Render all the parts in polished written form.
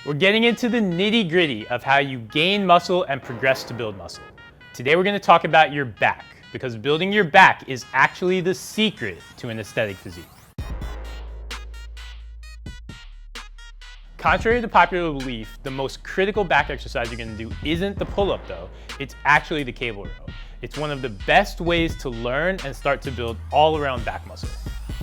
We're getting into the nitty-gritty of how you gain muscle and progress to build muscle. Today we're going to talk about your back, because building your back is actually the secret to an aesthetic physique. Contrary to popular belief, the most critical back exercise you're going to do isn't the pull-up though, it's actually the cable row. It's one of the best ways to learn and start to build all-around back muscle.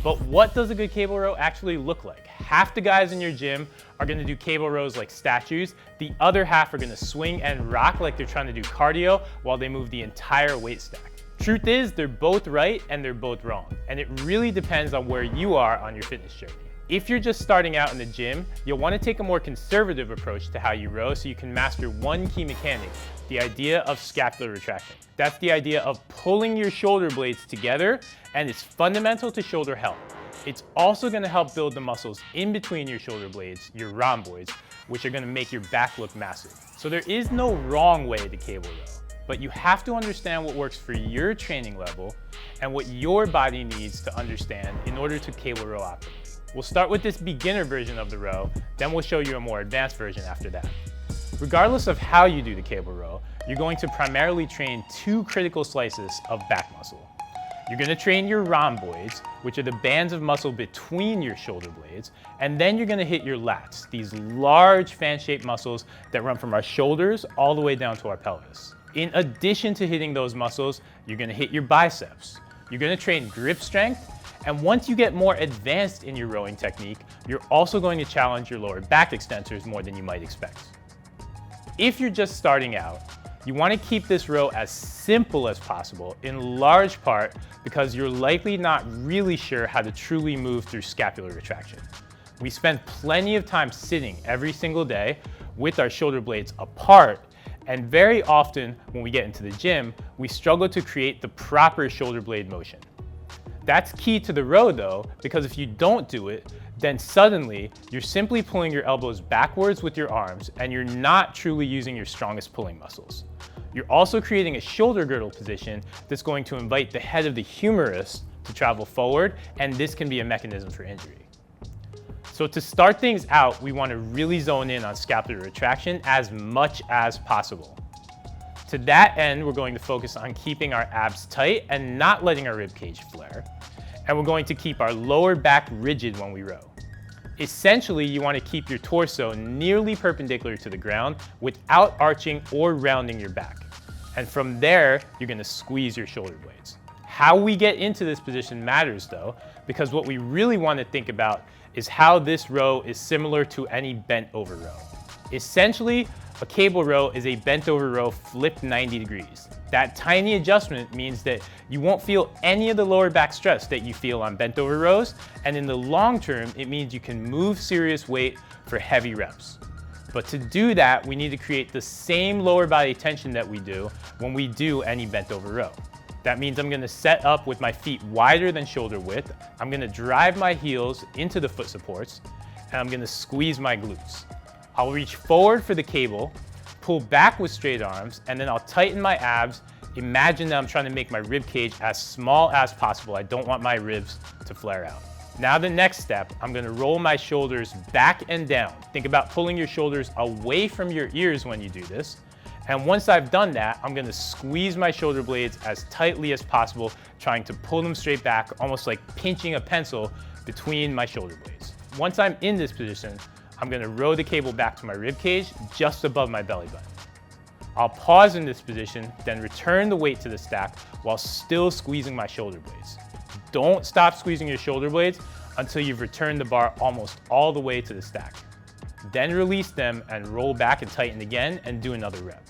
But what does a good cable row actually look like? Half the guys in your gym are going to do cable rows like statues. The other half are going to swing and rock like they're trying to do cardio while they move the entire weight stack. Truth is, they're both right and they're both wrong. And it really depends on where you are on your fitness journey. If you're just starting out in the gym, you'll want to take a more conservative approach to how you row so you can master one key mechanic, the idea of scapular retraction. That's the idea of pulling your shoulder blades together, and it's fundamental to shoulder health. It's also going to help build the muscles in between your shoulder blades, your rhomboids, which are going to make your back look massive. So there is no wrong way to cable row, but you have to understand what works for your training level and what your body needs to understand in order to cable row optimally. We'll start with this beginner version of the row, then we'll show you a more advanced version after that. Regardless of how you do the cable row, you're going to primarily train two critical slices of back muscle. You're going to train your rhomboids, which are the bands of muscle between your shoulder blades, and then you're going to hit your lats, these large fan-shaped muscles that run from our shoulders all the way down to our pelvis. In addition to hitting those muscles, you're going to hit your biceps. You're going to train grip strength, and once you get more advanced in your rowing technique, you're also going to challenge your lower back extensors more than you might expect. If you're just starting out, you want to keep this row as simple as possible, in large part because you're likely not really sure how to truly move through scapular retraction. We spend plenty of time sitting every single day with our shoulder blades apart, and very often when we get into the gym, we struggle to create the proper shoulder blade motion. That's key to the row though, because if you don't do it, then suddenly you're simply pulling your elbows backwards with your arms and you're not truly using your strongest pulling muscles. You're also creating a shoulder girdle position that's going to invite the head of the humerus to travel forward, and this can be a mechanism for injury. So to start things out, we want to really zone in on scapular retraction as much as possible. To that end, we're going to focus on keeping our abs tight and not letting our rib cage flare. And we're going to keep our lower back rigid when we row. Essentially, you want to keep your torso nearly perpendicular to the ground without arching or rounding your back. And from there, you're going to squeeze your shoulder blades. How we get into this position matters though, because what we really want to think about is how this row is similar to any bent over row. Essentially, a cable row is a bent over row flipped 90 degrees. That tiny adjustment means that you won't feel any of the lower back stress that you feel on bent over rows, and in the long term, it means you can move serious weight for heavy reps. But to do that, we need to create the same lower body tension that we do when we do any bent over row. That means I'm going to set up with my feet wider than shoulder width, I'm going to drive my heels into the foot supports, and I'm going to squeeze my glutes. I'll reach forward for the cable, pull back with straight arms, and then I'll tighten my abs. Imagine that I'm trying to make my rib cage as small as possible. I don't want my ribs to flare out. Now the next step, I'm going to roll my shoulders back and down. Think about pulling your shoulders away from your ears when you do this. And once I've done that, I'm going to squeeze my shoulder blades as tightly as possible, trying to pull them straight back, almost like pinching a pencil between my shoulder blades. Once I'm in this position, I'm going to row the cable back to my rib cage just above my belly button. I'll pause in this position, then return the weight to the stack while still squeezing my shoulder blades. Don't stop squeezing your shoulder blades until you've returned the bar almost all the way to the stack. Then release them and roll back and tighten again and do another rep.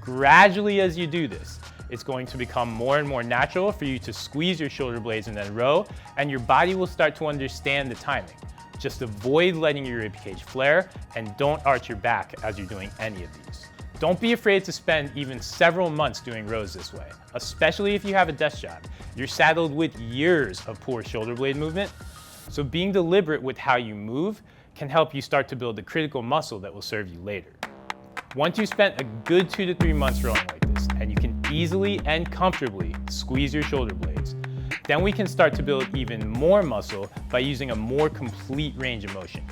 Gradually as you do this, it's going to become more and more natural for you to squeeze your shoulder blades and then row, and your body will start to understand the timing. Just avoid letting your rib cage flare and don't arch your back as you're doing any of these. Don't be afraid to spend even several months doing rows this way, especially if you have a desk job. You're saddled with years of poor shoulder blade movement, so being deliberate with how you move can help you start to build the critical muscle that will serve you later. Once you've spent a good 2 to 3 months rowing like this, and you can easily and comfortably squeeze your shoulder blades, then we can start to build even more muscle by using a more complete range of motion.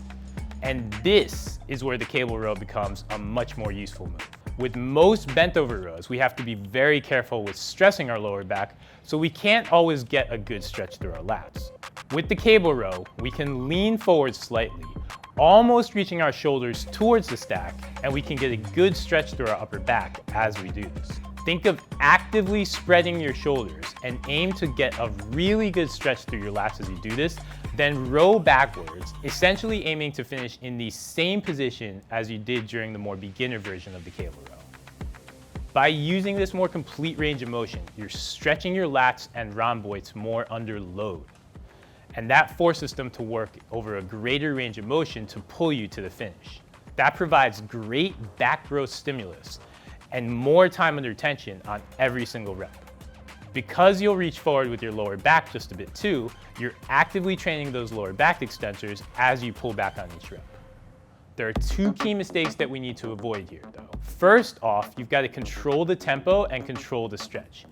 And this is where the cable row becomes a much more useful move. With most bent over rows, we have to be very careful with stressing our lower back, so we can't always get a good stretch through our lats. With the cable row, we can lean forward slightly, almost reaching our shoulders towards the stack, and we can get a good stretch through our upper back as we do this. Think of actively spreading your shoulders and aim to get a really good stretch through your lats as you do this, then row backwards, essentially aiming to finish in the same position as you did during the more beginner version of the cable row. By using this more complete range of motion, you're stretching your lats and rhomboids more under load. And that forces them to work over a greater range of motion to pull you to the finish. That provides great back row stimulus and more time under tension on every single rep. Because you'll reach forward with your lower back just a bit too, you're actively training those lower back extensors as you pull back on each rep. There are two key mistakes that we need to avoid here though. First off, you've got to control the tempo and control the stretch.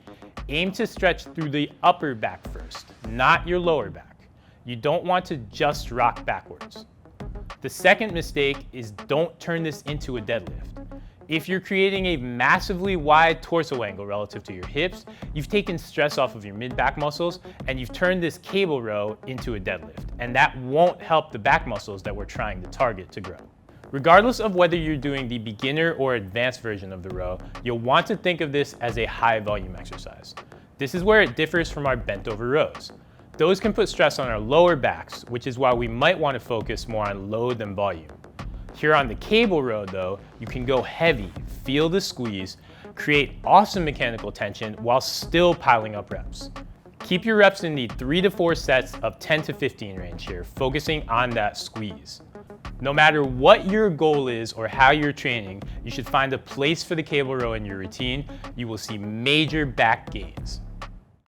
Aim to stretch through the upper back first, not your lower back. You don't want to just rock backwards. The second mistake is don't turn this into a deadlift. If you're creating a massively wide torso angle relative to your hips, you've taken stress off of your mid-back muscles and you've turned this cable row into a deadlift, and that won't help the back muscles that we're trying to target to grow. Regardless of whether you're doing the beginner or advanced version of the row, you'll want to think of this as a high volume exercise. This is where it differs from our bent over rows. Those can put stress on our lower backs, which is why we might want to focus more on load than volume. Here on the cable row though, you can go heavy, feel the squeeze, create awesome mechanical tension while still piling up reps. Keep your reps in the 3 to 4 sets of 10 to 15 range here, focusing on that squeeze. No matter what your goal is or how you're training, you should find a place for the cable row in your routine. You will see major back gains.